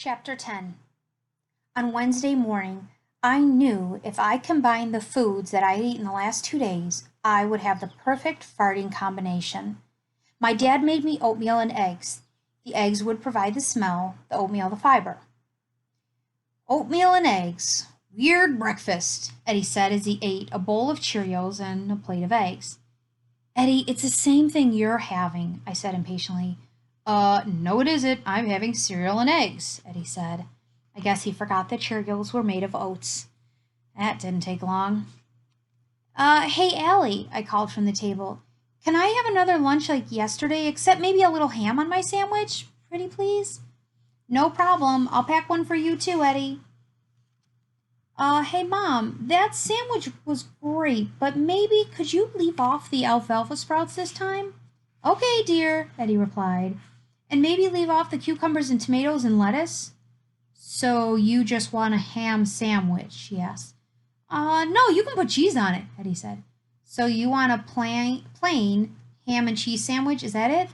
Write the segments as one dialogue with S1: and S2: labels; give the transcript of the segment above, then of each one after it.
S1: Chapter 10. On Wednesday morning, I knew if I combined the foods that I had eaten the last 2 days, I would have the perfect farting combination. My dad made me oatmeal and eggs. The eggs would provide the smell, the oatmeal the fiber. Oatmeal and eggs. Weird breakfast, Eddie said as he ate a bowl of Cheerios and a plate of eggs. Eddie, it's the same thing you're having, I said impatiently. No, it isn't. I'm having cereal and eggs, Eddie said. I guess he forgot that Cheerios were made of oats. That didn't take long. Hey, Allie, I called from the table. Can I have another lunch like yesterday, except maybe a little ham on my sandwich? Pretty please? No problem. I'll pack one for you too, Eddie. Hey, Mom, that sandwich was great, but maybe could you leave off the alfalfa sprouts this time? Okay, dear, Eddie replied. And maybe leave off the cucumbers and tomatoes and lettuce? So you just want a ham sandwich, she asked. No, you can put cheese on it, Eddie said. So you want a plain ham and cheese sandwich, is that it?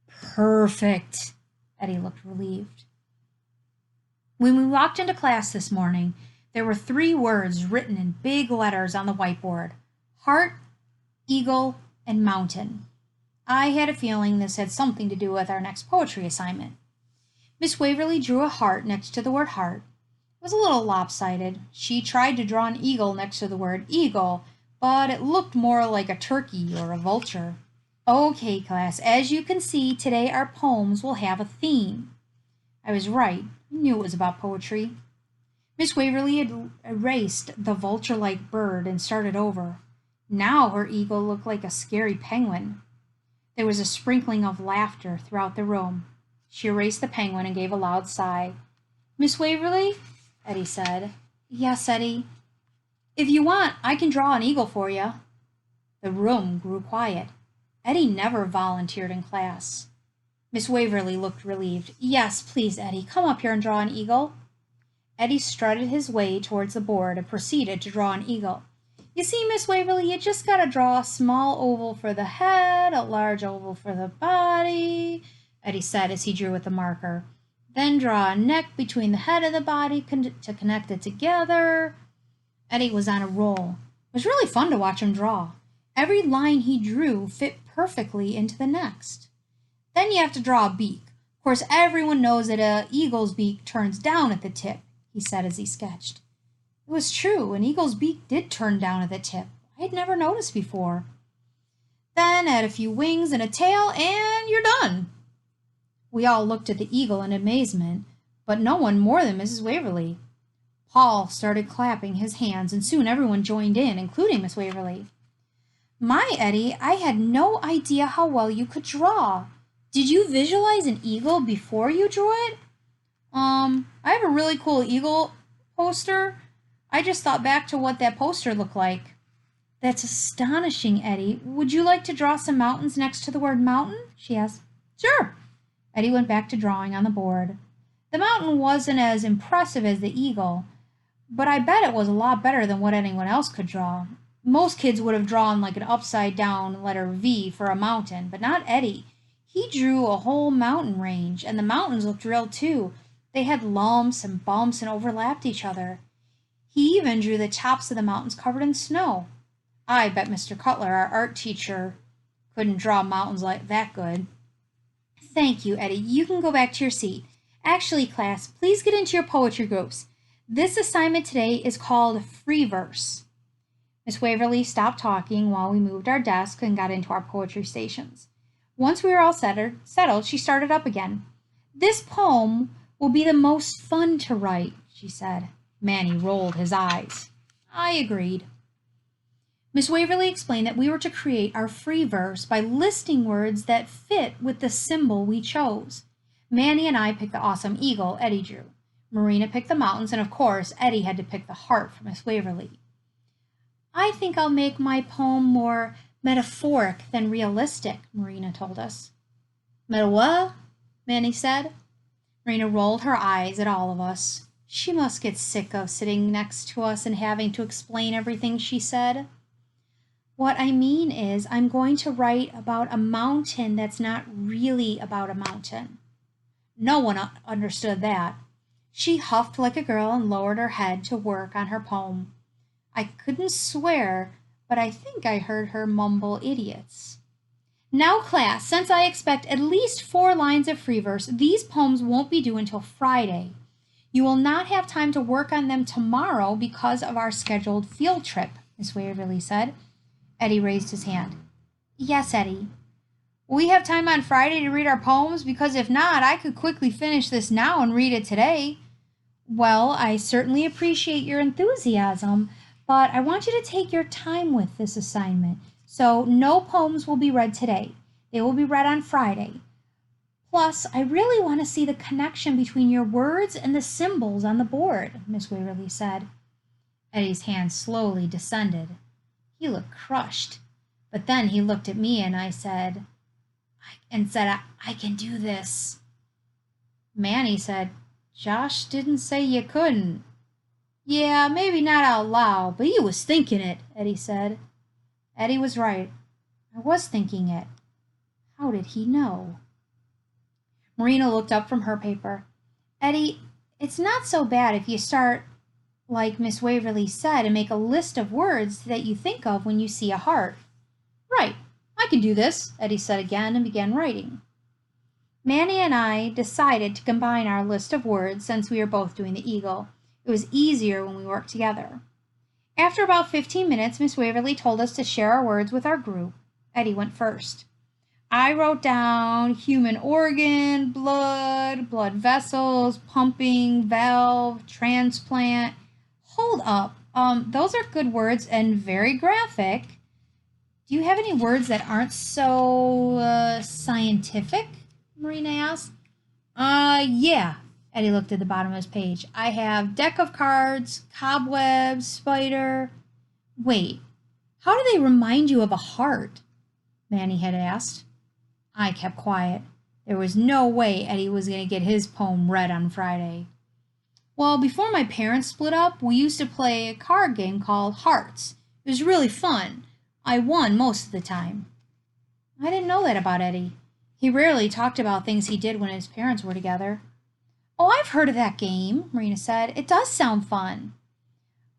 S1: Perfect, Eddie looked relieved. When we walked into class this morning, there were 3 words written in big letters on the whiteboard: heart, eagle, and mountain. I had a feeling this had something to do with our next poetry assignment. Miss Waverly drew a heart next to the word heart. It was a little lopsided. She tried to draw an eagle next to the word eagle, but it looked more like a turkey or a vulture. Okay, class, as you can see, today our poems will have a theme. I was right. I knew it was about poetry. Miss Waverly had erased the vulture-like bird and started over. Now her eagle looked like a scary penguin. There was a sprinkling of laughter throughout the room. She erased the penguin and gave a loud sigh. Miss Waverly, Eddie said. Yes, Eddie. If you want, I can draw an eagle for you. The room grew quiet. Eddie never volunteered in class. Miss Waverly looked relieved. Yes, please, Eddie, come up here and draw an eagle. Eddie strutted his way towards the board and proceeded to draw an eagle. You see, Miss Waverly, you just gotta draw a small oval for the head, a large oval for the body, Eddie said as he drew with the marker. Then draw a neck between the head and the body to connect it together. Eddie was on a roll. It was really fun to watch him draw. Every line he drew fit perfectly into the next. Then you have to draw a beak. Of course, everyone knows that an eagle's beak turns down at the tip, he said as he sketched. It was true, an eagle's beak did turn down at the tip. I had never noticed before. Then add a few wings and a tail, and you're done. We all looked at the eagle in amazement, but no one more than Mrs. Waverly. Paul started clapping his hands, and soon everyone joined in, including Miss Waverly. My, Eddie, I had no idea how well you could draw. Did you visualize an eagle before you drew it? I have a really cool eagle poster. I just thought back to what that poster looked like. That's astonishing, Eddie. Would you like to draw some mountains next to the word mountain? She asked. Sure. Eddie went back to drawing on the board. The mountain wasn't as impressive as the eagle, but I bet it was a lot better than what anyone else could draw. Most kids would have drawn like an upside down letter V for a mountain, but not Eddie. He drew a whole mountain range, and the mountains looked real too. They had lumps and bumps and overlapped each other. He even drew the tops of the mountains covered in snow. I bet Mr. Cutler, our art teacher, couldn't draw mountains like that good. Thank you, Eddie. You can go back to your seat. Actually, class, please get into your poetry groups. This assignment today is called free verse. Miss Waverly stopped talking while we moved our desks and got into our poetry stations. Once we were all settled, she started up again. This poem will be the most fun to write, she said. Manny rolled his eyes. I agreed. Miss Waverly explained that we were to create our free verse by listing words that fit with the symbol we chose. Manny and I picked the awesome eagle Eddie drew. Marina picked the mountains, and of course, Eddie had to pick the heart for Miss Waverly. I think I'll make my poem more metaphoric than realistic, Marina told us. Meta what? Manny said. Marina rolled her eyes at all of us. She must get sick of sitting next to us and having to explain everything she said. What I mean is, I'm going to write about a mountain that's not really about a mountain. No one understood that. She huffed like a girl and lowered her head to work on her poem. I couldn't swear, but I think I heard her mumble idiots. Now, class, since I expect at least 4 lines of free verse, these poems won't be due until Friday. You will not have time to work on them tomorrow because of our scheduled field trip, Miss Waverly said. Eddie raised his hand. Yes, Eddie. Will we have time on Friday to read our poems? Because if not, I could quickly finish this now and read it today. Well, I certainly appreciate your enthusiasm, but I want you to take your time with this assignment. So no poems will be read today. They will be read on Friday. Plus, I really want to see the connection between your words and the symbols on the board, Miss Waverly said. Eddie's hand slowly descended. He looked crushed. But then he looked at me and I said, I can do this. Manny said, Josh didn't say you couldn't. Yeah, maybe not out loud, but he was thinking it, Eddie said. Eddie was right. I was thinking it. How did he know? Marina looked up from her paper. Eddie, it's not so bad if you start, like Miss Waverly said, and make a list of words that you think of when you see a heart. Right, I can do this, Eddie said again and began writing. Manny and I decided to combine our list of words since we were both doing the eagle. It was easier when we worked together. After about 15 minutes, Miss Waverly told us to share our words with our group. Eddie went first. I wrote down human organ, blood vessels, pumping, valve, transplant. Hold up. Those are good words and very graphic. Do you have any words that aren't so scientific? Marina asked. Yeah. Eddie looked at the bottom of his page. I have deck of cards, cobwebs, spider. Wait, how do they remind you of a heart? Manny had asked. I kept quiet. There was no way Eddie was going to get his poem read on Friday. Well, before my parents split up, we used to play a card game called Hearts. It was really fun. I won most of the time. I didn't know that about Eddie. He rarely talked about things he did when his parents were together. Oh, I've heard of that game, Marina said. It does sound fun.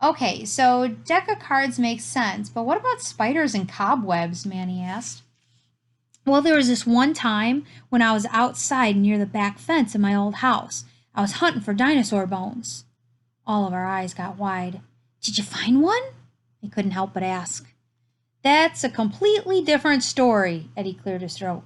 S1: Okay, so deck of cards makes sense, but what about spiders and cobwebs? Manny asked. Well, there was this one time when I was outside near the back fence in my old house. I was hunting for dinosaur bones. All of our eyes got wide. Did you find one? I couldn't help but ask. That's a completely different story, Eddie cleared his throat.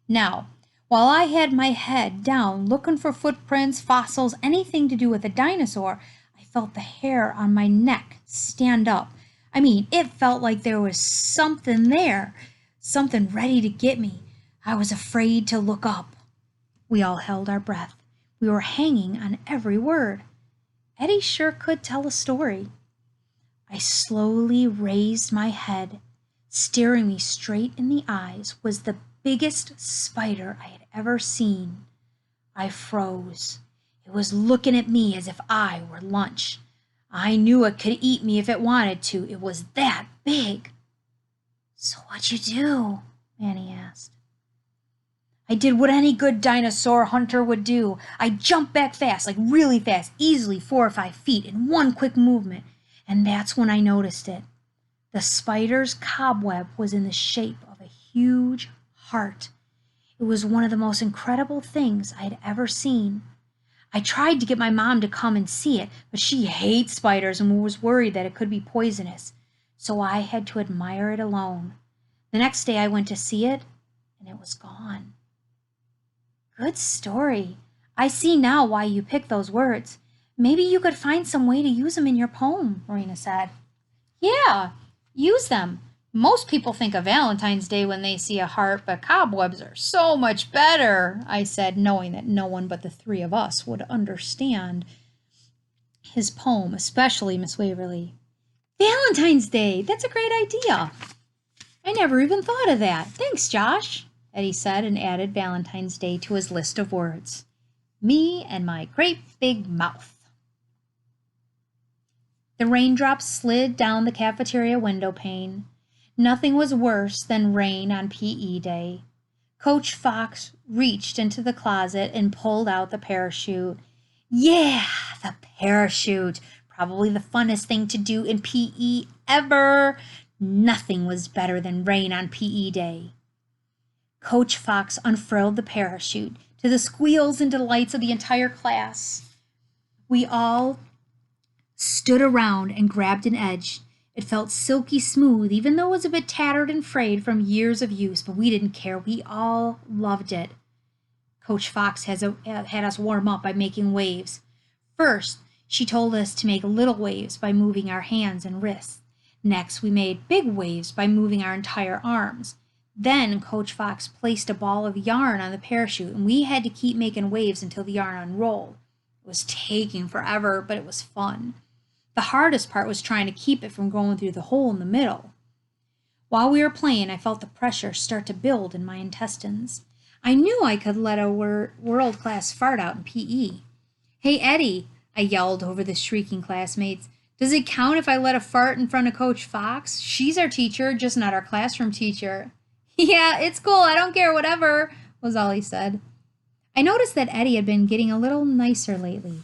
S1: Now, while I had my head down looking for footprints, fossils, anything to do with a dinosaur, I felt the hair on my neck stand up. I mean, it felt like there was something there, something ready to get me. I was afraid to look up. We all held our breath. We were hanging on every word. Eddie sure could tell a story. I slowly raised my head. Staring me straight in the eyes was the biggest spider I had ever seen. I froze. It was looking at me as if I were lunch. I knew it could eat me if it wanted to. It was that big. So what'd you do? Manny asked. I did what any good dinosaur hunter would do. I jumped back fast, like really fast, easily 4 or 5 feet in one quick movement. And that's when I noticed it. The spider's cobweb was in the shape of a huge heart. It was one of the most incredible things I had ever seen. I tried to get my mom to come and see it, but she hates spiders and was worried that it could be poisonous. So I had to admire it alone. The next day I went to see it, and it was gone. Good story. I see now why you picked those words. Maybe you could find some way to use them in your poem, Marina said. Yeah, use them. Most people think of Valentine's Day when they see a heart, but cobwebs are so much better, I said, knowing that no one but the 3 of us would understand his poem, especially Miss Waverly. Valentine's Day, that's a great idea. I never even thought of that. Thanks, Josh, Eddie said and added Valentine's Day to his list of words. Me and my great big mouth. The raindrops slid down the cafeteria window pane. Nothing was worse than rain on PE day. Coach Fox reached into the closet and pulled out the parachute.
S2: Yeah, the parachute. Probably the funnest thing to do in PE ever. Nothing was better than rain on PE day. Coach Fox unfurled the parachute to the squeals and delights of the entire class. We all stood around and grabbed an edge. It felt silky smooth, even though it was a bit tattered and frayed from years of use, but we didn't care. We all loved it. Coach Fox had us warm up by making waves. First, she told us to make little waves by moving our hands and wrists. Next, we made big waves by moving our entire arms. Then Coach Fox placed a ball of yarn on the parachute, and we had to keep making waves until the yarn unrolled. It was taking forever, but it was fun. The hardest part was trying to keep it from going through the hole in the middle. While we were playing, I felt the pressure start to build in my intestines. I knew I could let a world-class fart out in PE. Hey, Eddie, I yelled over the shrieking classmates. Does it count if I let a fart in front of Coach Fox? She's our teacher, just not our classroom teacher. Yeah, it's cool. I don't care, whatever, was all he said. I noticed that Eddie had been getting a little nicer lately.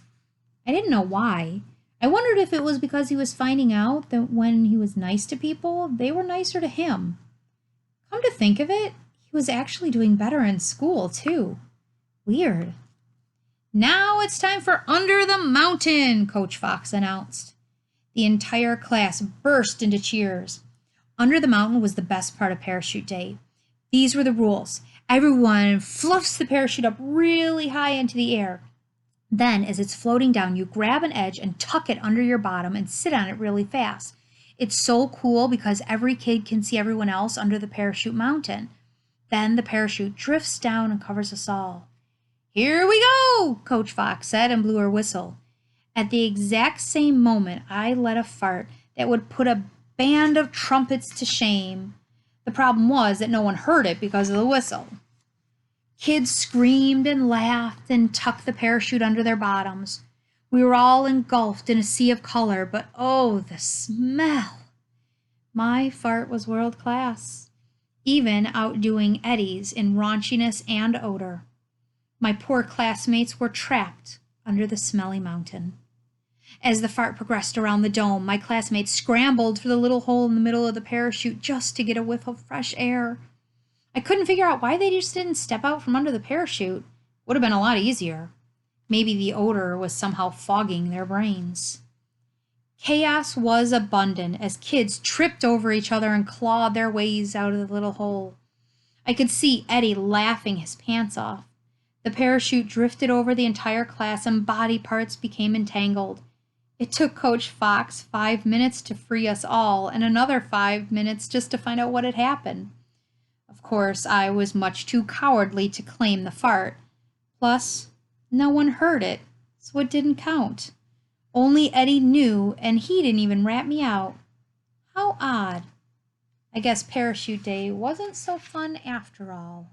S2: I didn't know why. I wondered if it was because he was finding out that when he was nice to people, they were nicer to him. Come to think of it, he was actually doing better in school, too. Weird. Now it's time for Under the Mountain, Coach Fox announced. The entire class burst into cheers. Under the Mountain was the best part of Parachute Day. These were the rules. Everyone fluffs the parachute up really high into the air. Then, as it's floating down, you grab an edge and tuck it under your bottom and sit on it really fast. It's so cool because every kid can see everyone else under the parachute mountain. Then the parachute drifts down and covers us all. Here we go, Coach Fox said and blew her whistle. At the exact same moment, I let a fart that would put a band of trumpets to shame. The problem was that no one heard it because of the whistle. Kids screamed and laughed and tucked the parachute under their bottoms. We were all engulfed in a sea of color, but oh, the smell! My fart was world class, even outdoing Eddie's in raunchiness and odor. My poor classmates were trapped under the smelly mountain. As the fart progressed around the dome, my classmates scrambled for the little hole in the middle of the parachute just to get a whiff of fresh air. I couldn't figure out why they just didn't step out from under the parachute. Would have been a lot easier. Maybe the odor was somehow fogging their brains. Chaos was abundant as kids tripped over each other and clawed their ways out of the little hole. I could see Eddie laughing his pants off. The parachute drifted over the entire class and body parts became entangled. It took Coach Fox 5 minutes to free us all and another 5 minutes just to find out what had happened. Of course, I was much too cowardly to claim the fart. Plus, no one heard it, so it didn't count. Only Eddie knew, and he didn't even rat me out. How odd. I guess Parachute Day wasn't so fun after all.